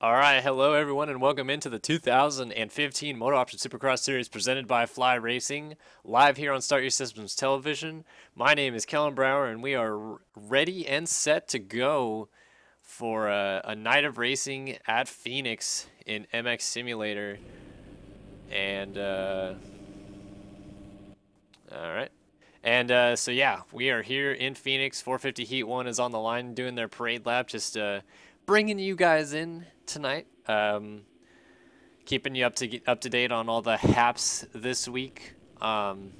All right, hello everyone, and welcome into the 2015 MotoOption Supercross Series presented by Fly Racing, live here on Start Your Systems Television. My name is Kellen Brower, and we are ready and set to go for a night of racing at Phoenix in MX Simulator. And all right, and so yeah, we are here in Phoenix. 450 Heat 1 is on the line doing their parade lap, just bringing you guys in tonight. Keeping you up to date on all the haps this week. I'm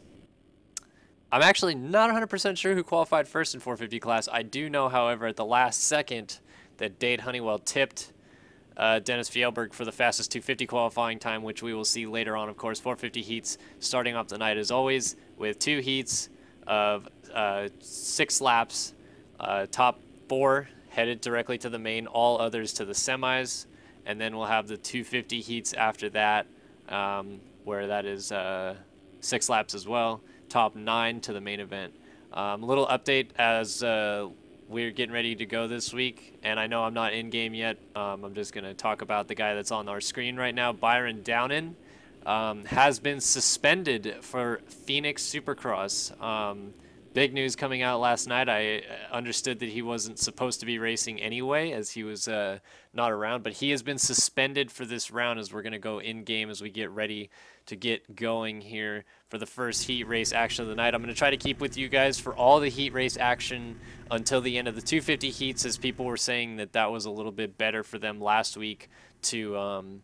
actually not 100% sure who qualified first in 450 class. I do know, however, at the last second that Dade Honeywell tipped Dennis Fjellberg for the fastest 250 qualifying time, which we will see later on. Of course, 450 heats starting off the night as always with 2 heats of 6 laps. Top 4 headed directly to the main, all others to the semis, and then we'll have the 250 heats after that, where that is 6 laps as well. Top 9 to the main event. A little update as we're getting ready to go this week, and I know I'm not in game yet. I'm just going to talk about the guy that's on our screen right now. Byron Downen has been suspended for Phoenix Supercross. Big news coming out last night. I understood that he wasn't supposed to be racing anyway, as he was not around, but he has been suspended for this round as we're going to go in-game as we get ready to get going here for the first heat race action of the night. I'm going to try to keep with you guys for all the heat race action until the end of the 250 heats, as people were saying that that was a little bit better for them last week to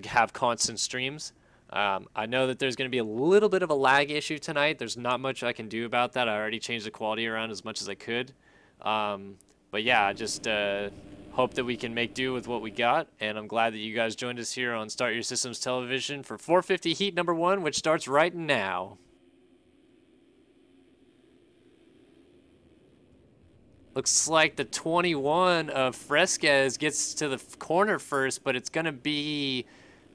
have constant streams. I know that there's going to be a little bit of a lag issue tonight. There's not much I can do about that. I already changed the quality around as much as I could. But yeah, I just hope that we can make do with what we got. And I'm glad that you guys joined us here on Start Your Systems Television for 450 Heat number 1, which starts right now. Looks like the 21 of Fresquez gets to the corner first, but it's going to be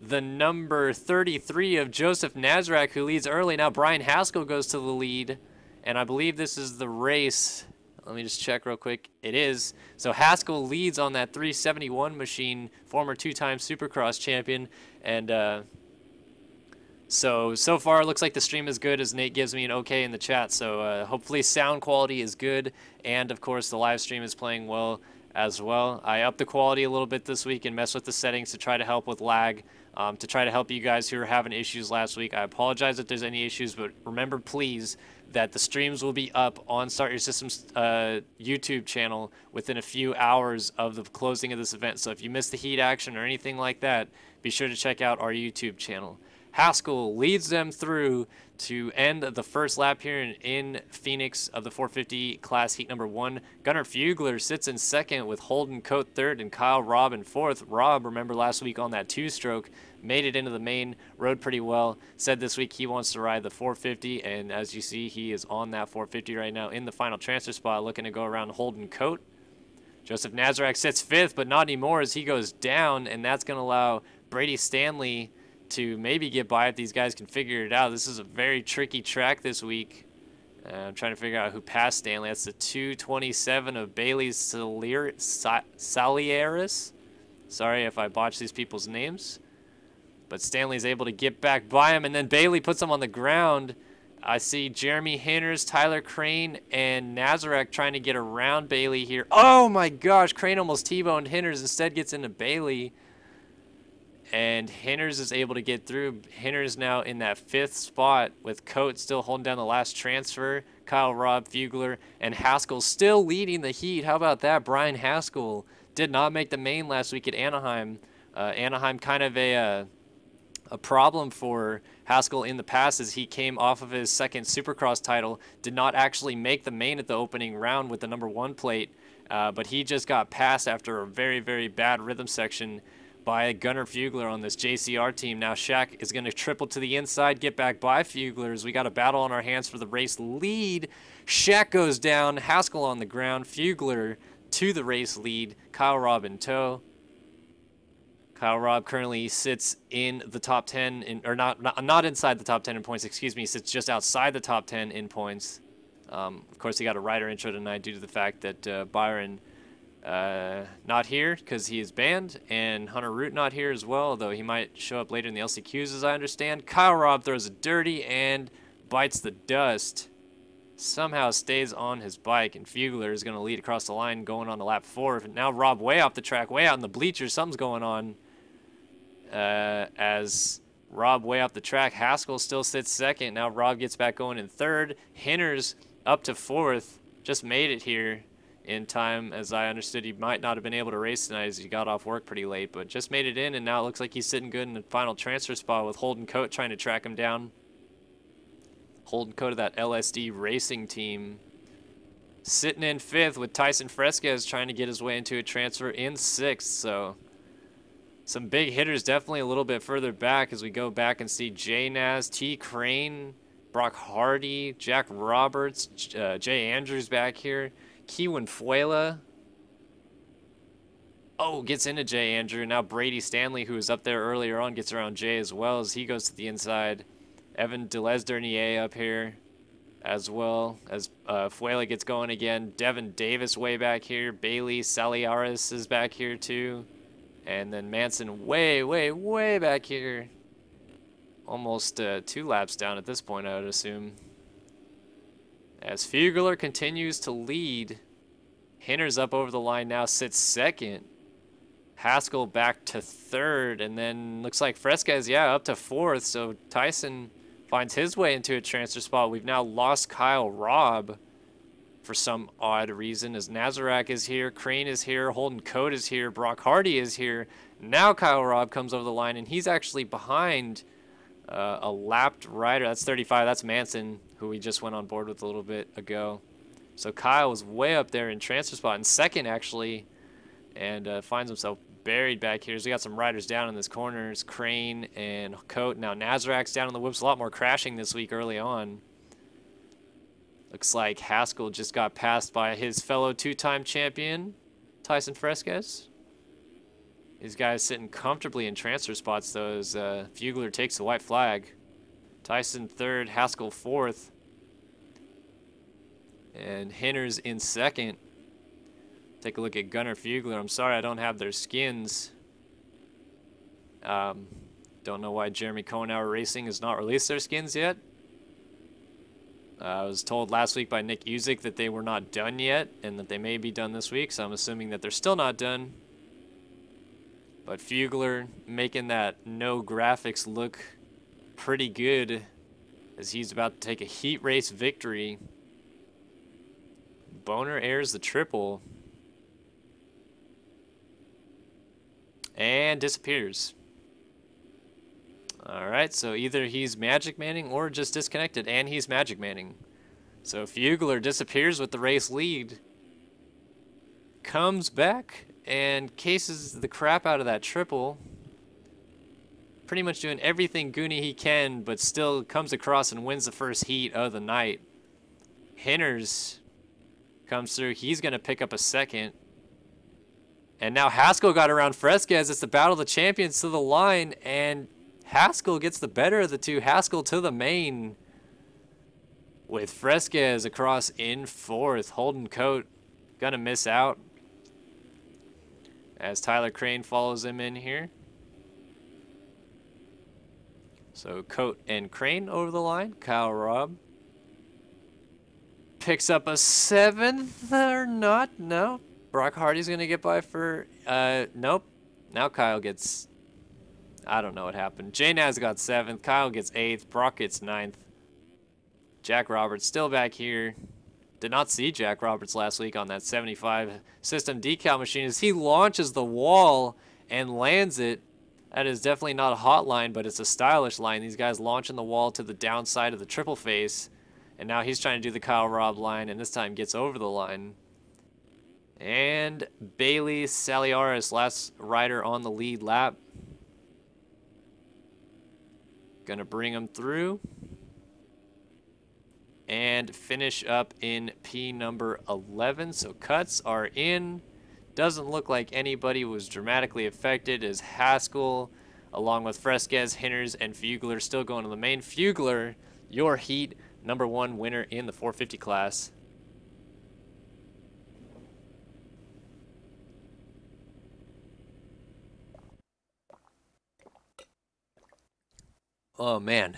the number 33 of Joseph Nazarek, who leads early. Now Brian Haskell goes to the lead, and I believe this is the race. Let me just check real quick. It is. So Haskell leads on that 371 machine, former 2-time Supercross champion. And so far it looks like the stream is good, as Nate gives me an okay in the chat. So hopefully sound quality is good, and of course the live stream is playing well as well. I upped the quality a little bit this week and messed with the settings to try to help with lag. To try to help you guys who are having issues last week. I apologize if there's any issues, but remember, please, that the streams will be up on Start Your Systems YouTube channel within a few hours of the closing of this event. So if you missed the heat action or anything like that, be sure to check out our YouTube channel. Haskell leads them through to end the first lap here in Phoenix of the 450 class heat number 1. Gunnar Fugler sits in second with Holden Coate third and Kyle Robb in fourth. Robb, remember last week on that 2-stroke, made it into the main, rode pretty well. Said this week he wants to ride the 450, and as you see, he is on that 450 right now in the final transfer spot, looking to go around Holden Coate. Joseph Nazarek sits fifth, but not anymore as he goes down, and that's going to allow Brady Stanley to maybe get by if these guys can figure it out. This is a very tricky track this week. I'm trying to figure out who passed Stanley. That's the 227 of Bailey Salieris. Sorry if I botched these people's names. But Stanley's able to get back by him, and then Bailey puts him on the ground. I see Jeremy Hinters, Tyler Crane, and Nazarek trying to get around Bailey here. Oh my gosh, Crane almost T-boned Hinters, instead gets into Bailey. And Hinters is able to get through. Hinters now in that 5th spot with Coate still holding down the last transfer. Kyle Robb, Fugler, and Haskell still leading the heat. How about that? Brian Haskell did not make the main last week at Anaheim. Anaheim kind of a problem for Haskell in the past, as he came off of his 2nd Supercross title, did not actually make the main at the opening round with the number 1 plate, but he just got passed after a very, very bad rhythm section by Gunnar Fugler on this JCR team. Now Shaq is going to triple to the inside, get back by Fugler, as we got a battle on our hands for the race lead. Shaq goes down, Haskell on the ground, Fugler to the race lead, Kyle Robb in tow. Kyle Robb currently sits in the top 10, or not inside the top 10 in points, excuse me, sits just outside the top 10 in points. Of course, he got a rider intro tonight due to the fact that Byron not here because he is banned, and Hunter Root not here as well, though he might show up later in the LCQs as I understand. Kyle Robb throws a dirty and bites the dust. Somehow stays on his bike, and Fugler is going to lead across the line going on to lap 4. Now Robb way off the track, way out in the bleachers. Something's going on as Robb way off the track. Haskell still sits second. Now Robb gets back going in third. Hinner's up to 4th. Just made it here in time. As I understood, he might not have been able to race tonight as he got off work pretty late, but just made it in, and now it looks like he's sitting good in the final transfer spot with Holden Coate trying to track him down. Holden Coate of that LSD racing team sitting in 5th with Tyson Fresquez trying to get his way into a transfer in 6th. So some big hitters definitely a little bit further back as we go back and see J Naz, T Crane, Brock Hardy, Jack Roberts, Jay Andrews back here, Kiwan Fuela. Oh, gets into Jay Andrew. Now Brady Stanley, who was up there earlier on, gets around Jay as well as he goes to the inside. Evan Delesdernier up here as well as Fuela gets going again. Devin Davis way back here. Bailey Saliaris is back here too. And then Manson way back here. Almost 2 laps down at this point, I would assume. As Fugler continues to lead. Hinner's up over the line now, sits 2nd. Haskell back to 3rd. And then looks like Fresquez, yeah, up to 4th. So Tyson finds his way into a transfer spot. We've now lost Kyle Robb for some odd reason, as Nazarek is here, Crane is here, Holden Coate is here, Brock Hardy is here. Now Kyle Robb comes over the line, and he's actually behind a lapped rider. That's 35. That's Manson, who we just went on board with a little bit ago. So Kyle was way up there in transfer spot, in 2nd actually, and finds himself buried back here. So we got some riders down in this corner. It's Crane and Coate. Now Nazarek's down in the whoops. A lot more crashing this week early on. Looks like Haskell just got passed by his fellow 2-time champion, Tyson Fresquez. These guys sitting comfortably in transfer spots, though, as Fugler takes the white flag. Tyson 3rd, Haskell 4th. And Hinner's in 2nd. Take a look at Gunnar Fugler. I'm sorry I don't have their skins. Don't know why Jeremy Cohenauer Racing has not released their skins yet. I was told last week by Nick Usick that they were not done yet and that they may be done this week, so I'm assuming that they're still not done. But Fugler making that no graphics look pretty good as he's about to take a heat race victory. Boner airs the triple. And disappears. Alright, so either he's Magic Manning or just disconnected, and he's Magic Manning. So Fugler disappears with the race lead. Comes back and cases the crap out of that triple. Pretty much doing everything Goonie he can, but still comes across and wins the first heat of the night. Hinner's comes through. He's going to pick up a 2nd. And now Haskell got around Fresquez. It's the battle of the champions to the line, and Haskell gets the better of the two. Haskell to the main with Fresquez across in 4th. Holden Coate gonna miss out as Tyler Crane follows him in here. So Coate and Crane over the line. Kyle Robb picks up a 7th or not. No. Brock Hardy's gonna get by for nope. Now Kyle gets, I don't know what happened. J Naz got 7th, Kyle gets 8th, Brock gets 9th. Jack Roberts still back here. Did not see Jack Roberts last week on that 75 system decal machine as he launches the wall and lands it. That is definitely not a hot line, but it's a stylish line. These guys launching the wall to the downside of the triple face. And now he's trying to do the Kyle Robb line, and this time gets over the line. And Bailey Saliaris, last rider on the lead lap. Gonna bring him through. And finish up in P number 11. So cuts are in. Doesn't look like anybody was dramatically affected as Haskell, along with Fresquez, Hinner's, and Fugler still going to the main. Fugler, your heat #1 winner in the 450 class. Oh man,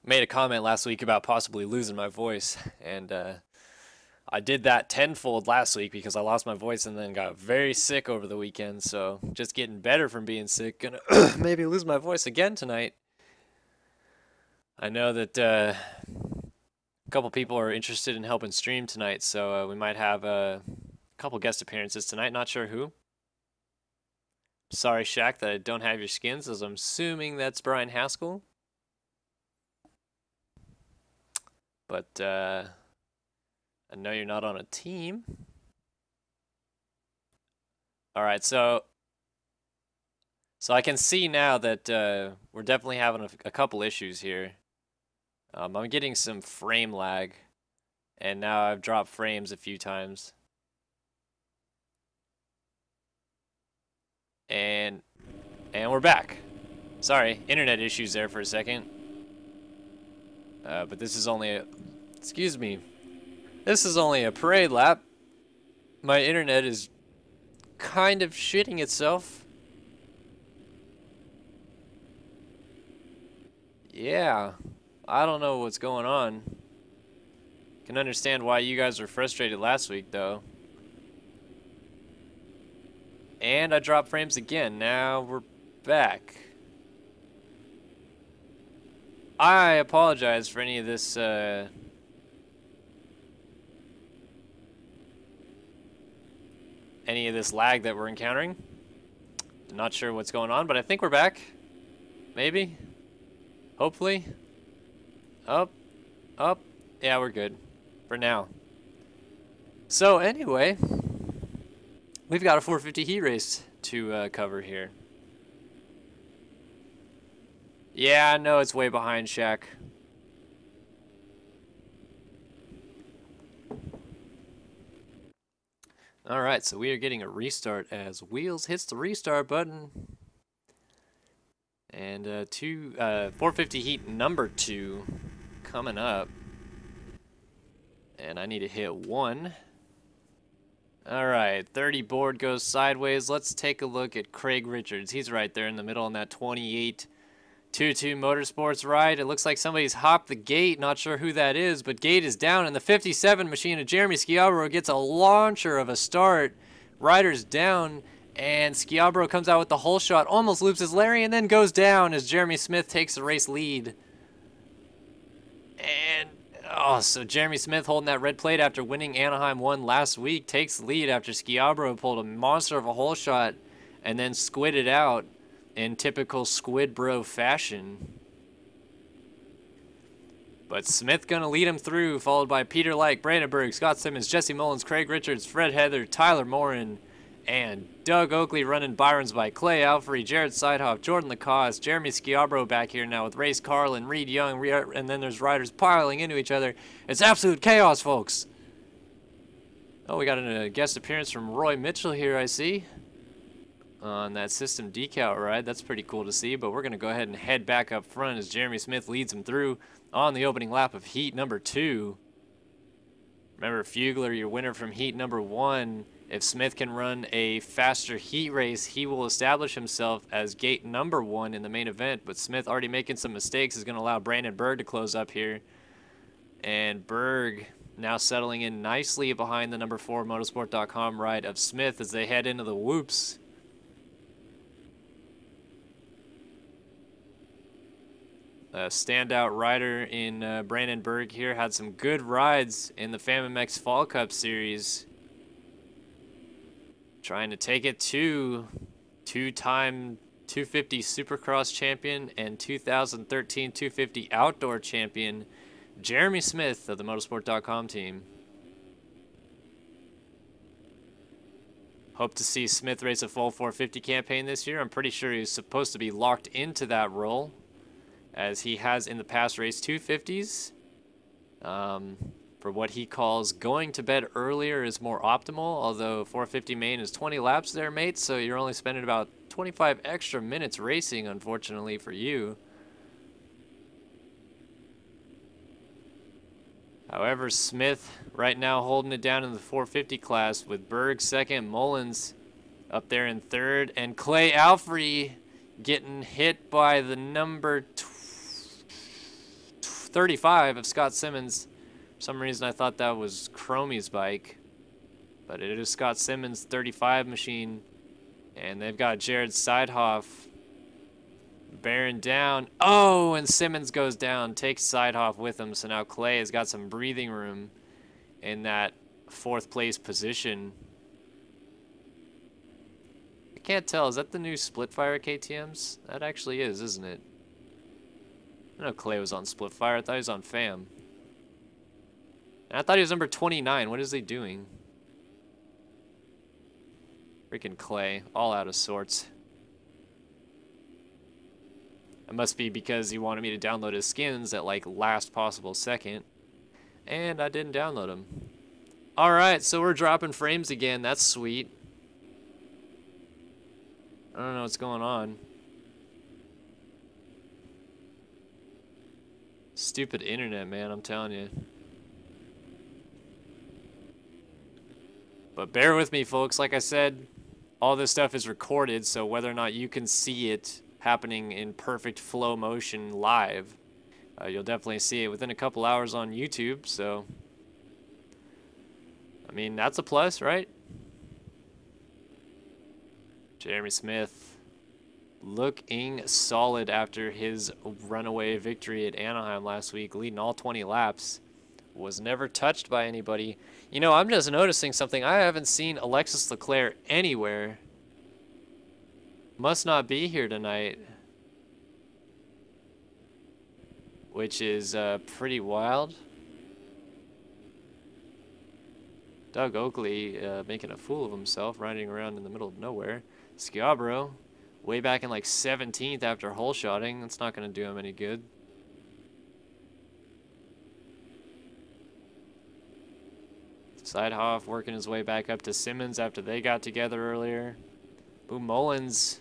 made a comment last week about possibly losing my voice, and I did that tenfold last week because I lost my voice and then got very sick over the weekend. So just getting better from being sick. Gonna maybe lose my voice again tonight. I know that a couple people are interested in helping stream tonight, so we might have a couple guest appearances tonight. Not sure who. Sorry, Shaq, that I don't have your skins, as I'm assuming that's Brian Haskell. But I know you're not on a team. All right, so I can see now that we're definitely having a couple issues here. I'm getting some frame lag, and now I've dropped frames a few times. And we're back. Sorry, internet issues there for a second. But this is only a, excuse me, this is only a parade lap. My internet is kind of shitting itself. Yeah, I don't know what's going on. Can understand why you guys were frustrated last week, though. And I dropped frames again. Now we're back. I apologize for any of this lag that we're encountering. Not sure what's going on, but I think we're back. Maybe. Hopefully. Up. Up. Yeah, we're good. For now. So anyway, we've got a 450 heat race to cover here. Yeah, I know it's way behind, Shaq. Alright, so we are getting a restart as Wheels hits the restart button. And 450 heat number 2 coming up. And I need to hit 1. Alright, 30 board goes sideways. Let's take a look at Craig Richards. He's right there in the middle on that 28 2-2 Motorsports ride. It looks like somebody's hopped the gate. Not sure who that is, but gate is down, and the 57 machine of Jeremy Schiavaro gets a launcher of a start. Rider's down, and Schiavaro comes out with the whole shot, almost loops his Larry, and then goes down as Jeremy Smith takes the race lead. And oh, so Jeremy Smith holding that red plate after winning Anaheim 1 last week takes the lead after Schiavaro pulled a monster of a hole shot and then squidded out in typical Squid Bro fashion. But Smith gonna lead him through, followed by Peter Lyke, Brandon Berg, Scott Simmons, Jesse Mullins, Craig Richards, Fred Heather, Tyler Morin, and Doug Oakley running Byron's by Clay Alfrey, Jared Seidhoff, Jordan Lacoste, Jeremy Schiavaro back here now with Race Carlin, Reed Young, and then there's riders piling into each other. It's absolute chaos, folks. Oh, we got a guest appearance from Roy Mitchell here, I see, on that system decal ride. That's pretty cool to see, but we're going to go ahead and head back up front as Jeremy Smith leads him through on the opening lap of heat number 2. Remember, Fugler, your winner from heat number 1. If Smith can run a faster heat race, he will establish himself as gate number 1 in the main event, but Smith already making some mistakes is going to allow Brandon Berg to close up here. And Berg now settling in nicely behind the number 4 motorsport.com ride of Smith as they head into the whoops. A standout rider in Brandon Berg here. Had some good rides in the FAMMX Fall Cup Series. Trying to take it to two-time 250 Supercross champion and 2013 250 Outdoor champion, Jeremy Smith of the motorsport.com team. Hope to see Smith race a full 450 campaign this year. I'm pretty sure he's supposed to be locked into that role, as he has in the past raced 250s. For what he calls going to bed earlier is more optimal, although 450 main is 20 laps there, mate, so you're only spending about 25 extra minutes racing, unfortunately for you. However, Smith right now holding it down in the 450 class with Berg second, Mullins up there in third, and Clay Alfrey getting hit by the number 35 of Scott Simmons. For some reason I thought that was Chromie's bike, but it is Scott Simmons' 35 machine, and they've got Jared Seidhoff bearing down. Oh, and Simmons goes down, takes Seidhoff with him, so now Clay has got some breathing room in that 4th place position. I can't tell, is that the new Splitfire KTMs? That actually is, isn't it? I know Clay was on Splitfire, I thought he was on FAM. And I thought he was number 29, what is he doing? Freaking Clay, all out of sorts. It must be because he wanted me to download his skins at like last possible second. And I didn't download them. Alright, so we're dropping frames again, that's sweet. I don't know what's going on. Stupid internet, man, I'm telling you. But bear with me, folks. Like I said, all this stuff is recorded, so whether or not you can see it happening in perfect flow motion live, you'll definitely see it within a couple hours on YouTube, so I mean, that's a plus, right? Jeremy Smith looking solid after his runaway victory at Anaheim last week, leading all 20 laps. Was never touched by anybody. You know, I'm just noticing something. I haven't seen Alexis Leclerc anywhere. Must not be here tonight. Which is pretty wild. Doug Oakley making a fool of himself, riding around in the middle of nowhere. Schiabro, way back in like 17th after hole shotting. That's not going to do him any good. Seidhoff working his way back up to Simmons after they got together earlier. Boom, Mullins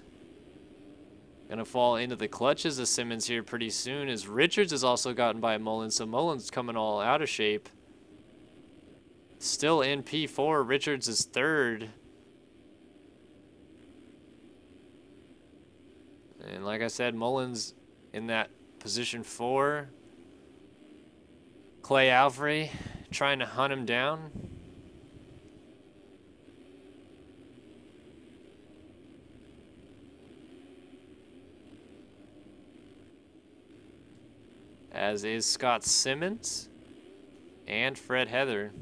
gonna fall into the clutches of Simmons here pretty soon, as Richards has also gotten by Mullins, so Mullins coming all out of shape. Still in P4, Richards is 3rd. And like I said, Mullins in that position 4. Clay Alfrey trying to hunt him down. As is Scott Simmons and Fred Heather.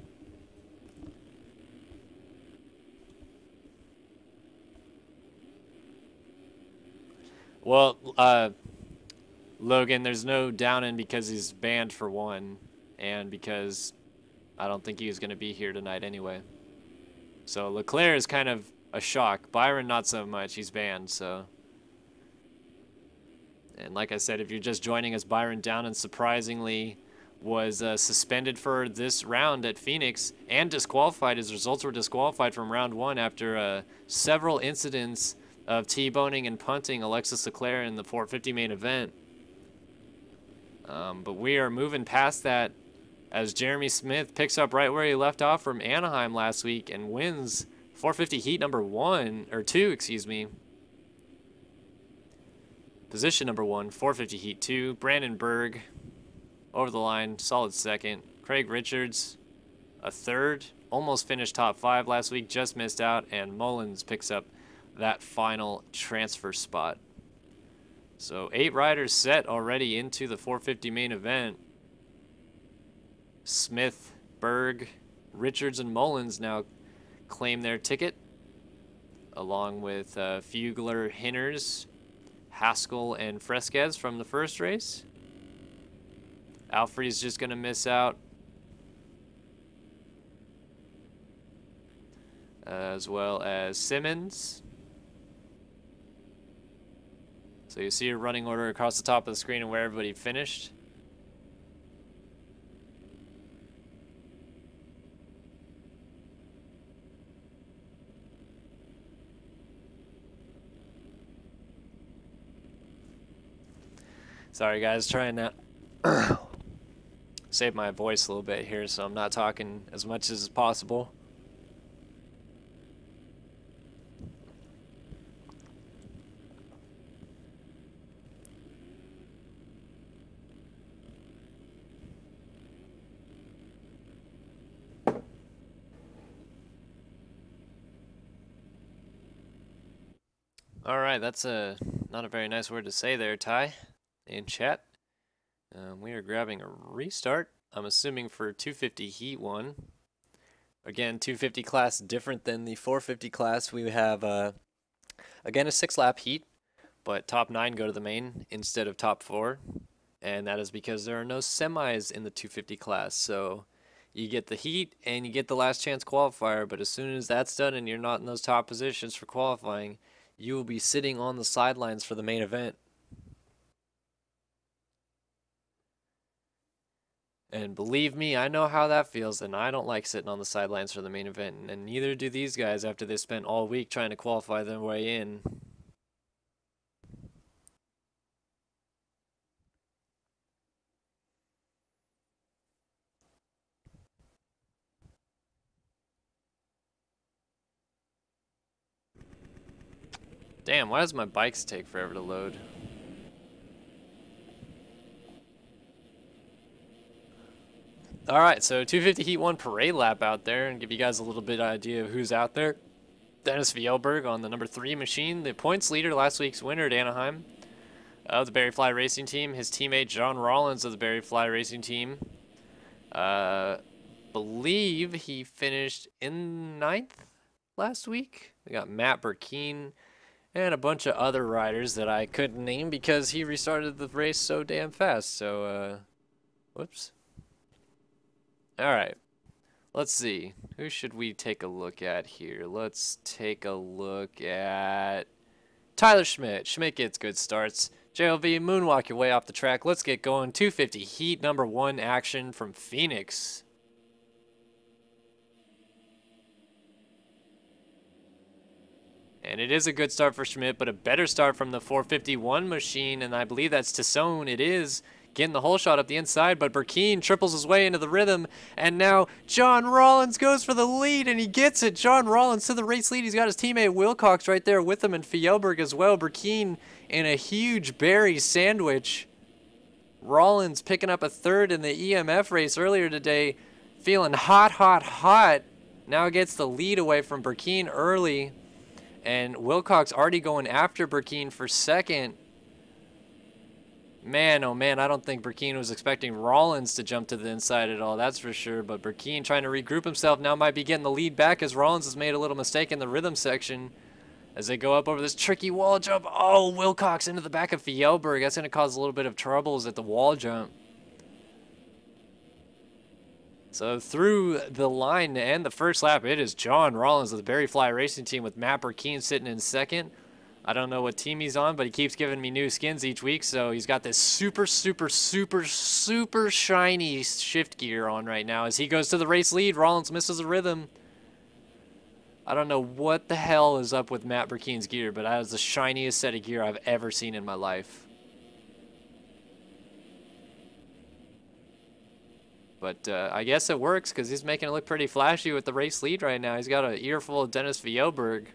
Well, Logan, there's no Downen because he's banned for 1, and because I don't think he was going to be here tonight anyway. So Leclerc is kind of a shock. Byron, not so much. He's banned, so. And like I said, if you're just joining us, Byron Downen surprisingly was suspended for this round at Phoenix and disqualified. His results were disqualified from round 1 after several incidents of T-boning and punting Alexis Leclerc in the 450 main event. But we are moving past that as Jeremy Smith picks up right where he left off from Anaheim last week and wins 450 heat number 2, excuse me. Position number 1, 450 heat 2. Brandon Berg over the line, solid 2nd. Craig Richards, a 3rd. Almost finished top 5 last week, just missed out. And Mullins picks up that final transfer spot. So 8 riders set already into the 450 main event. Smith, Berg, Richards, and Mullins now claim their ticket, along with Fugler, Hinners, Haskell, and Fresquez from the first race. Alfrey's just going to miss out, as well as Simmons. So you see a running order across the top of the screen and where everybody finished. Sorry guys, trying to save my voice a little bit here so I'm not talking as much as possible. All right, that's not a very nice word to say there, Ty, in chat. We are grabbing a restart. I'm assuming for 250 Heat 1. Again, 250 class different than the 450 class. We have, again, a 6-lap heat, but top 9 go to the main instead of top 4. And that is because there are no semis in the 250 class. So you get the heat and you get the last chance qualifier, but as soon as that's done and you're not in those top positions for qualifying, you will be sitting on the sidelines for the main event. And believe me, I know how that feels, and I don't like sitting on the sidelines for the main event, and neither do these guys after they spent all week trying to qualify their way in. Damn, why does my bikes take forever to load? All right, so 250 Heat 1 parade lap out there, and give you guys a little bit of idea of who's out there. Dennis Fjellberg on the number 3 machine, the points leader, last week's winner at Anaheim of the Barry Fly Racing Team. His teammate John Rollins of the Barry Fly Racing Team. Believe he finished in 9th last week. We got Matt Burkeen and a bunch of other riders that I couldn't name because he restarted the race so damn fast. So, whoops. All right. Let's see. Who should we take a look at here? Let's take a look at Tyler Schmidt. Schmidt gets good starts. JLV, moonwalk your way off the track. Let's get going. 250 Heat number 1 action from Phoenix. And it is a good start for Schmidt, but a better start from the 451 machine, and I believe that's Tassone. It is. Getting the whole shot up the inside, but Burkeen triples his way into the rhythm, and now John Rollins goes for the lead, and he gets it. John Rollins to the race lead. He's got his teammate Wilcox right there with him, and Fjellberg as well. Burkeen in a huge berry sandwich. Rollins picking up a 3rd in the EMF race earlier today, feeling hot, hot, hot. Now gets the lead away from Burkeen early, and Wilcox already going after Burkeen for 2nd. Man, oh man, I don't think Burkeen was expecting Rollins to jump to the inside at all, that's for sure. But Burkeen trying to regroup himself now might be getting the lead back as Rollins has made a little mistake in the rhythm section as they go up over this tricky wall jump. Oh, Wilcox into the back of Fjellberg. That's going to cause a little bit of troubles at the wall jump. So through the line to end the first lap, it is John Rollins of the Barry Fly Racing Team with Matt Burkeen sitting in 2nd. I don't know what team he's on, but he keeps giving me new skins each week, so he's got this super, super, super, super shiny shift gear on right now. As he goes to the race lead, Rollins misses a rhythm. I don't know what the hell is up with Matt Burkeen's gear, but that is the shiniest set of gear I've ever seen in my life. But I guess it works because he's making it look pretty flashy with the race lead right now. He's got an earful of Dennis Fjellberg.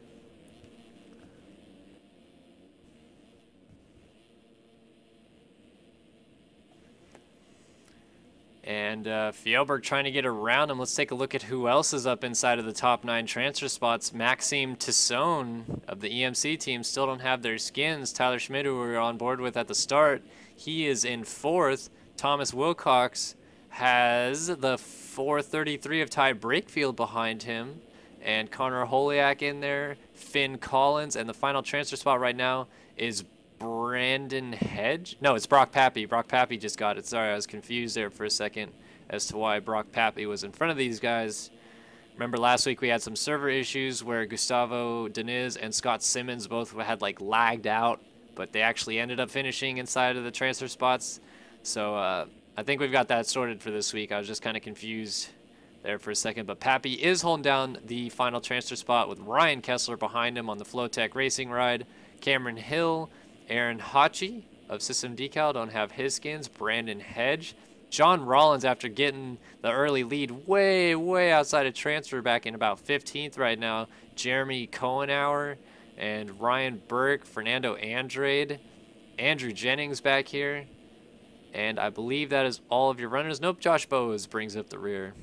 And Fjellberg trying to get around him. Let's take a look at who else is up inside of the top 9 transfer spots. Maxime Tassone of the EMC team still don't have their skins. Tyler Schmidt, who we were on board with at the start, he is in 4th. Thomas Wilcox has the 433 of Ty Brakefield behind him. And Connor Holiak in there. Finn Collins. And the final transfer spot right now is Brandon Hedge? No, it's Brock Pappy. Brock Pappy just got it. Sorry, I was confused there for a second as to why Brock Pappy was in front of these guys. Remember last week we had some server issues where Gustavo Deniz and Scott Simmons both had like lagged out, but they actually ended up finishing inside of the transfer spots. So I think we've got that sorted for this week. I was just kind of confused there for a second, but Pappy is holding down the final transfer spot with Ryan Kessler behind him on the Flowtech Racing ride. Cameron Hill, Aaron Hachi of System Decal don't have his skins. Brandon Hedge. John Rollins, after getting the early lead way, way outside of transfer, back in about 15th right now. Jeremy Cohenauer and Ryan Burke, Fernando Andrade, Andrew Jennings back here. And I believe that is all of your runners. Nope, Josh Bowes brings up the rear.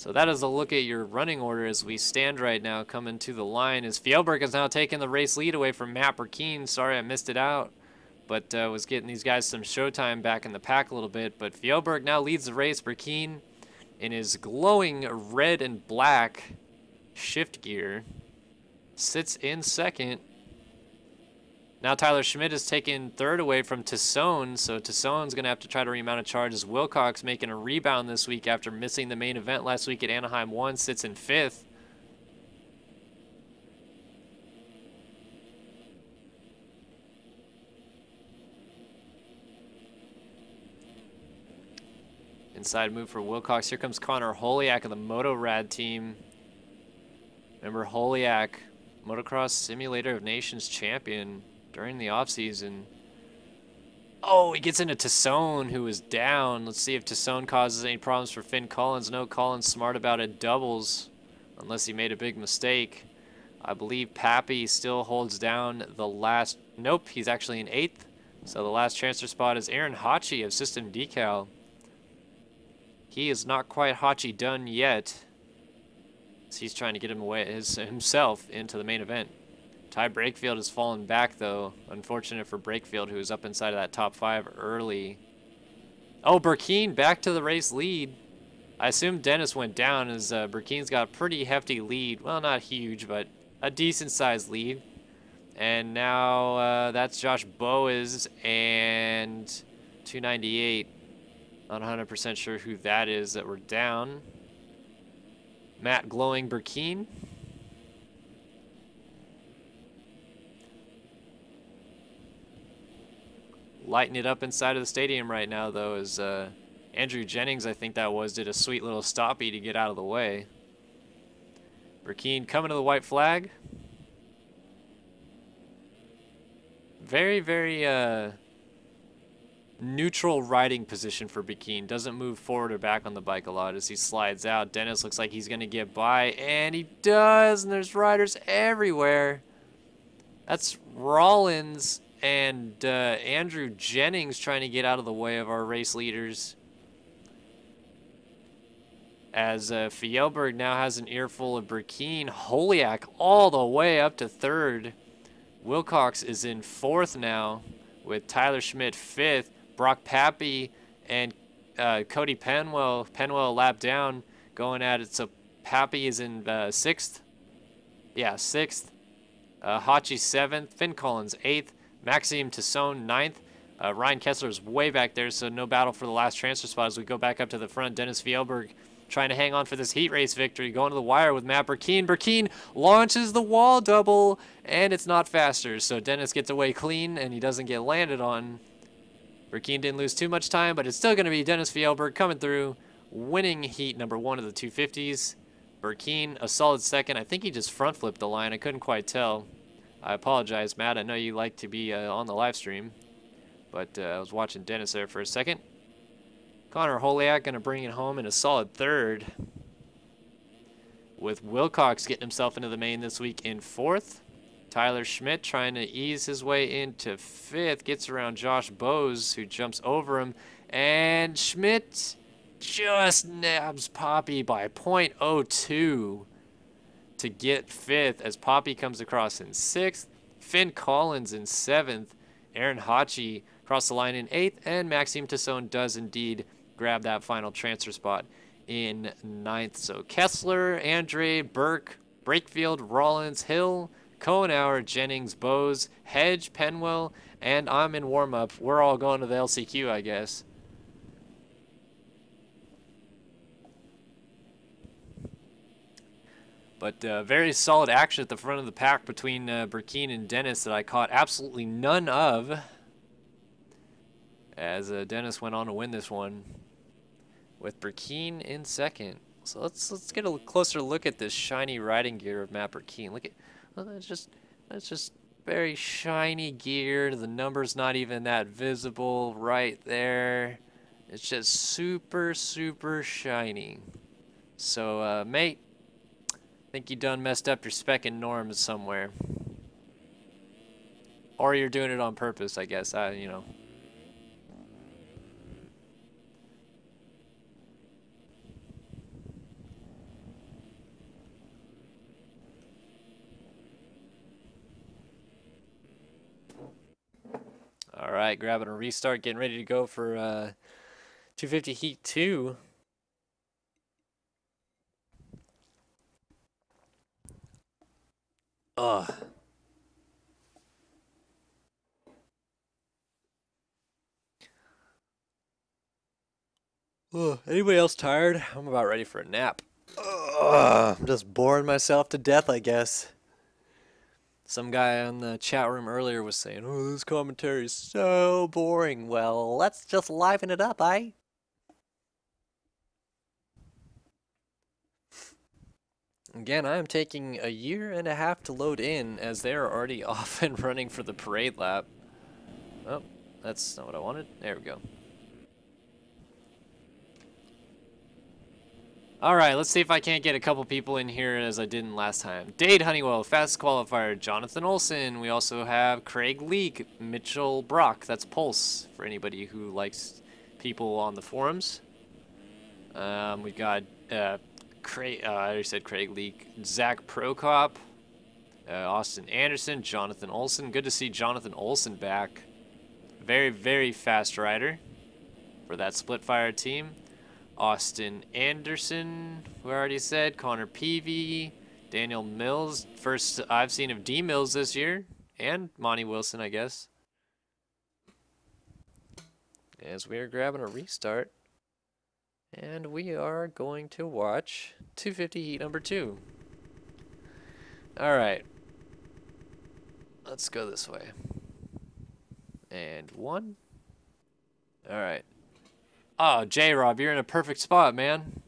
So that is a look at your running order as we stand right now coming to the line. As Fjellberg has now taken the race lead away from Matt Burkeen. Sorry I missed it out, but was getting these guys some showtime back in the pack a little bit. But Fjellberg now leads the race. Burkeen in his glowing red and black shift gear sits in second. Now Tyler Schmidt is taking third away from Tassone, so Tassone's going to have to try to remount a charge as Wilcox making a rebound this week after missing the main event last week at Anaheim 1, sits in fifth. Inside move for Wilcox. Here comes Connor Holiak of the Motorad team. Remember Holiak, Motocross Simulator of Nations champion during the offseason. Oh, he gets into Tassone, who is down. Let's see if Tassone causes any problems for Finn Collins. No, Collins smart about it, doubles, unless he made a big mistake. I believe Pappy still holds down the last. Nope, he's actually in 8th. So the last transfer spot is Aaron Hachi of System Decal. He is not quite Hachi done yet. So he's trying to get himself into the main event. Ty Brakefield has fallen back, though. Unfortunate for Brakefield, who was up inside of that top 5 early. Oh, Burkeen back to the race lead. I assume Dennis went down as Burkeen's got a pretty hefty lead. Well, not huge, but a decent-sized lead. And now that's Josh Boas and 298. Not 100% sure who that is that we're down. Matt Glowing Burkeen. Lighting it up inside of the stadium right now, though, is Andrew Jennings, I think that was, did a sweet little stoppie to get out of the way. Burkeen coming to the white flag. Very, very neutral riding position for Burkeen. Doesn't move forward or back on the bike a lot as he slides out. Dennis looks like he's going to get by, and he does, and there's riders everywhere. That's Rollins and Andrew Jennings trying to get out of the way of our race leaders. As Fjellberg now has an earful of Burkeen. Holiak all the way up to 3rd. Wilcox is in 4th now with Tyler Schmidt 5th. Brock Pappy and Cody Penwell. Penwell a lap down going at it. So Pappy is in 6th. Yeah, 6th. Hachi 7th. Finn Collins 8th. Maxime Tassone 9th. Ryan Kessler is way back there, so no battle for the last transfer spot as we go back up to the front. Dennis Fjellberg trying to hang on for this heat race victory, going to the wire with Matt Burkeen. Burkeen launches the wall double, and it's not faster, so Dennis gets away clean, and he doesn't get landed on. Burkeen didn't lose too much time, but it's still going to be Dennis Fjellberg coming through, winning heat number 1 of the 250s. Burkeen, a solid 2nd. I think he just front flipped the line. I couldn't quite tell. I apologize, Matt. I know you like to be on the live stream, but I was watching Dennis there for a second. Connor Holiak going to bring it home in a solid 3rd, with Wilcox getting himself into the main this week in 4th. Tyler Schmidt trying to ease his way into 5th, gets around Josh Bose, who jumps over him, and Schmidt just nabs Poppy by .02 to get 5th as Poppy comes across in 6th. Finn Collins in 7th. Aaron Hachi across the line in 8th, and Maxime Tassone does indeed grab that final transfer spot in 9th. So Kessler, Andre, Burke, Brakefield, Rollins, Hill, Cohenauer, Jennings, Bose, Hedge, Penwell, and I'm in warm-up. We're all going to the LCQ, I guess. But very solid action at the front of the pack between Burkeen and Dennis that I caught absolutely none of, as Dennis went on to win this one with Burkeen in 2nd. So let's get a closer look at this shiny riding gear of Matt Burkeen. Look at, well, that's just very shiny gear. The number's not even that visible right there. It's just super, super shiny. So mate, I think you done messed up your spec and norms somewhere. Or you're doing it on purpose, I guess. You know. All right, grabbing a restart, getting ready to go for 250 Heat 2. Ugh. Ugh. Anybody else tired? I'm about ready for a nap. Ugh. I'm just boring myself to death, I guess. Some guy on the chat room earlier was saying, "Oh, this commentary is so boring." Well, let's just liven it up, eh? Again, I am taking a year and a half to load in as they are already off and running for the parade lap. Oh, that's not what I wanted. There we go. All right, let's see if I can't get a couple people in here as I didn't last time. Dade Honeywell, fast qualifier. Jonathan Olson. We also have Craig Leake, Mitchell Brock. That's Pulse for anybody who likes people on the forums. We've got Craig. I already said Craig Leake, Zach Prokop, Austin Anderson, Jonathan Olson. Good to see Jonathan Olson back. Very, very fast rider for that Splitfire team. Austin Anderson, we already said. Connor Peavy, Daniel Mills. First I've seen of D Mills this year. And Monty Wilson, I guess. As we are grabbing a restart. And we are going to watch 250 Heat number 2. Alright. Let's go this way. And 1. Alright. Oh, J-Rob, you're in a perfect spot, man.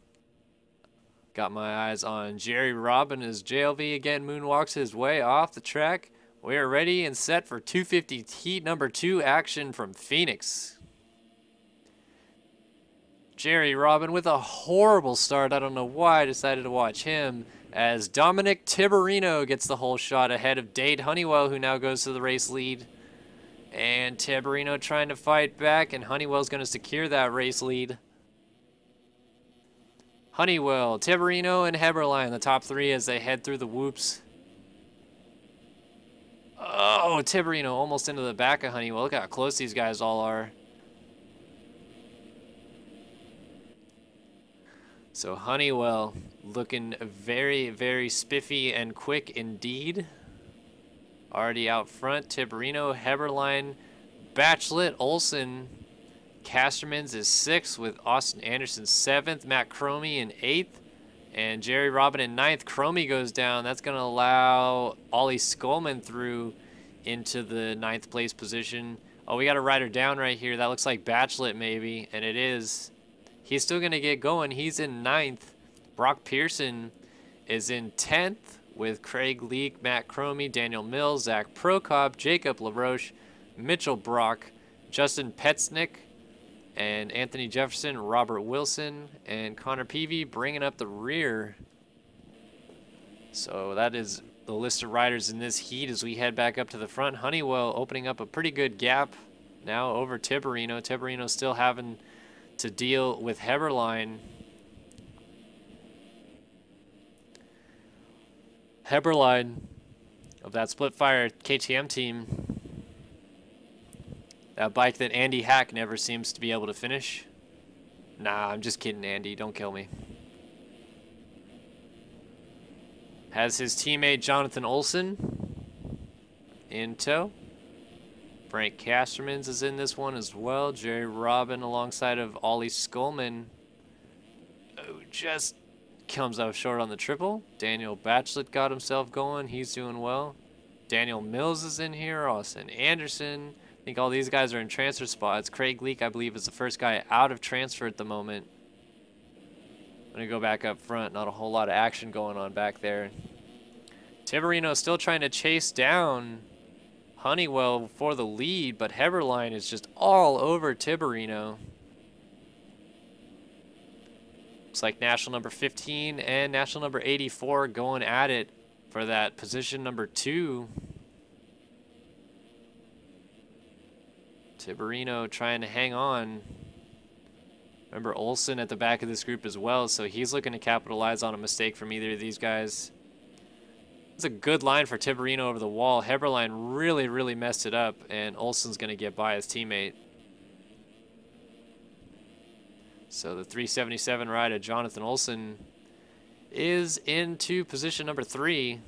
Got my eyes on Jerry Robin as JLV again moonwalks his way off the track. We are ready and set for 250 Heat number 2 action from Phoenix. Jerry Robin with a horrible start. I don't know why I decided to watch him as Dominic Tiberino gets the whole shot ahead of Dade Honeywell, who now goes to the race lead. And Tiberino trying to fight back, and Honeywell's going to secure that race lead. Honeywell, Tiberino, and Heberlein, the top 3 as they head through the whoops. Oh, Tiberino almost into the back of Honeywell. Look how close these guys all are. So Honeywell looking very, very spiffy and quick indeed. Already out front, Tiberino, Heberlein, Batchlet, Olson. Casterman's is 6th with Austin Anderson 7th, Matt Cromie in 8th, and Jerry Robin in 9th. Cromie goes down. That's going to allow Ollie Skolman through into the 9th place position. Oh, we got a rider down right here. That looks like Batchlet maybe, and it is. He's still going to get going. He's in 9th. Brock Pearson is in 10th with Craig Leake, Matt Cromie, Daniel Mills, Zach Prokop, Jacob LaRoche, Mitchell Brock, Justin Petznick, and Anthony Jefferson, Robert Wilson, and Connor Peavy bringing up the rear. So that is the list of riders in this heat as we head back up to the front. Honeywell opening up a pretty good gap now over Tiberino. Tiberino still having to deal with Heberlein. Heberlein of that Splitfire KTM team. That bike that Andy Hack never seems to be able to finish. Nah, I'm just kidding, Andy. Don't kill me. Has his teammate Jonathan Olson in tow. Frank Castermans is in this one as well. Jerry Robin alongside of Ollie Skolman, who just comes up short on the triple. Daniel Batchlet got himself going. He's doing well. Daniel Mills is in here. Austin Anderson. I think all these guys are in transfer spots. Craig Leake, I believe, is the first guy out of transfer at the moment. I'm going to go back up front. Not a whole lot of action going on back there. Tiberino still trying to chase down Honeywell for the lead, but Heberlein is just all over Tiberino. Looks like national number 15 and national number 84 going at it for that position number 2. Tiberino trying to hang on. Remember Olson at the back of this group as well, so he's looking to capitalize on a mistake from either of these guys. It's a good line for Tiberino over the wall. Heberlein really, really messed it up, and Olsen's going to get by his teammate. So the 377 rider, Jonathan Olsen, is into position number 3.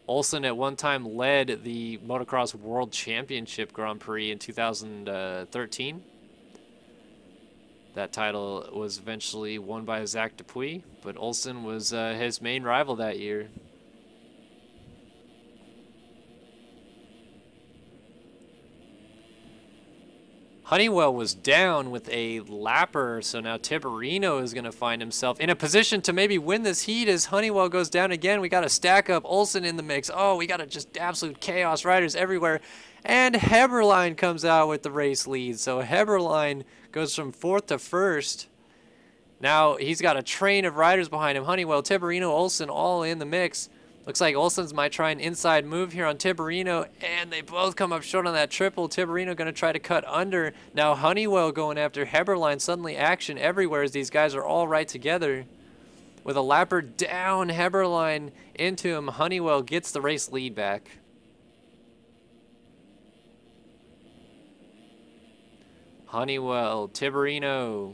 Olsen at one time led the Motocross World Championship Grand Prix in 2013. That title was eventually won by Zach Dupuis, but Olsen was his main rival that year. Honeywell was down with a lapper, so now Tiberino is going to find himself in a position to maybe win this heat as Honeywell goes down again. We got a stack up, Olsen in the mix. Oh, we got a just absolute chaos, riders everywhere. And Heberlein comes out with the race lead. So Heberlein goes from 4th to 1st. Now he's got a train of riders behind him. Honeywell, Tiberino, Olsen all in the mix. Looks like Olsen's might try an inside move here on Tiberino, and they both come up short on that triple. Tiberino going to try to cut under. Now Honeywell going after Heberlein. Suddenly action everywhere as these guys are all right together. With a lapper down, Heberlein into him. Honeywell gets the race lead back. Honeywell, Tiberino,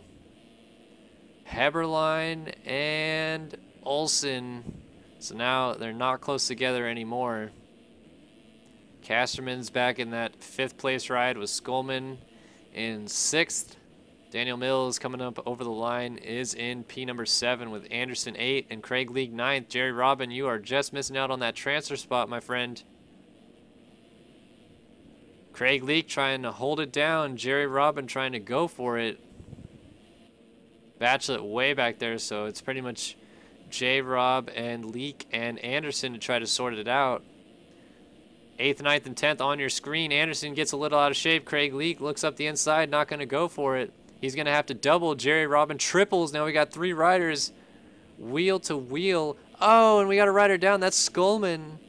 Heberlein, and Olsen. So now they're not close together anymore. Casterman's back in that 5th place ride with Skolman in 6th. Daniel Mills coming up over the line is in P number 7 with Anderson 8 and Craig League 9th. Jerry Robin, you are just missing out on that transfer spot, my friend. Craig Leak trying to hold it down. Jerry Robin trying to go for it. Batchelot way back there, so it's pretty much J-Rob and Leak and Anderson to try to sort it out. 8th, 9th, and 10th on your screen. Anderson gets a little out of shape. Craig Leak looks up the inside, not going to go for it. He's going to have to double. Jerry Robin triples. Now we got 3 riders wheel to wheel. Oh, and we got a rider down. That's Skolman.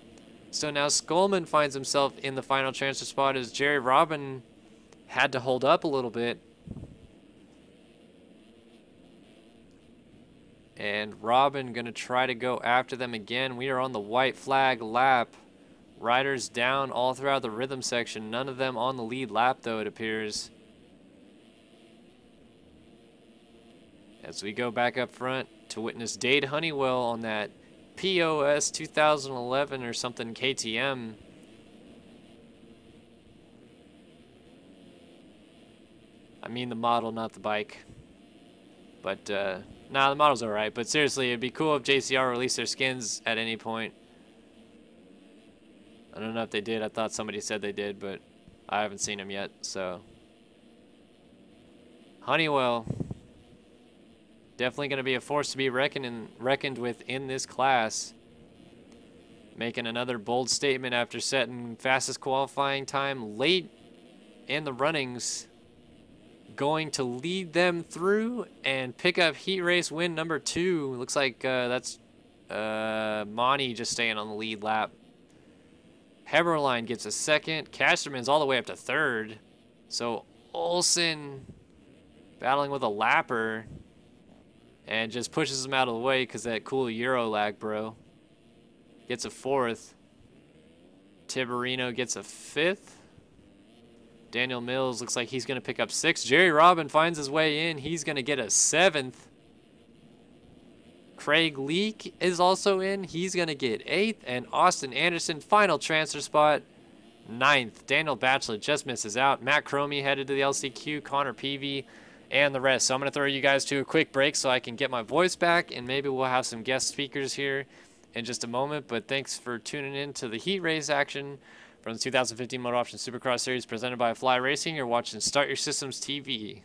So now Skolman finds himself in the final transfer spot as Jerry Robin had to hold up a little bit. And Robin going to try to go after them again. We are on the white flag lap. Riders down all throughout the rhythm section. None of them on the lead lap, though, it appears. As we go back up front to witness Dade Honeywell on that POS 2011 or something KTM. I mean the model, not the bike. But, nah, the model's alright. But seriously, it'd be cool if JCR released their skins at any point. I don't know if they did. I thought somebody said they did, but I haven't seen them yet, so. Honeywell. Definitely going to be a force to be reckoned with in this class. Making another bold statement after setting fastest qualifying time late in the runnings. Going to lead them through and pick up heat race win number 2. Looks like that's Monty just staying on the lead lap. Heberlein gets a 2nd. Casterman's all the way up to 3rd. So Olsen battling with a lapper. And just pushes him out of the way because that cool Euro lag, bro. Gets a 4th. Tiberino gets a 5th. Daniel Mills looks like he's going to pick up 6th. Jerry Robin finds his way in. He's going to get a 7th. Craig Leak is also in. He's going to get 8th. And Austin Anderson, final transfer spot, 9th. Daniel Batchelor just misses out. Matt Cromie headed to the LCQ. Connor Peavy and the rest. So I'm going to throw you guys to a quick break so I can get my voice back, and maybe we'll have some guest speakers here in just a moment. But thanks for tuning in to the heat race action from the 2015 MotoOption Supercross Series presented by Fly Racing. You're watching Start Your Systems TV.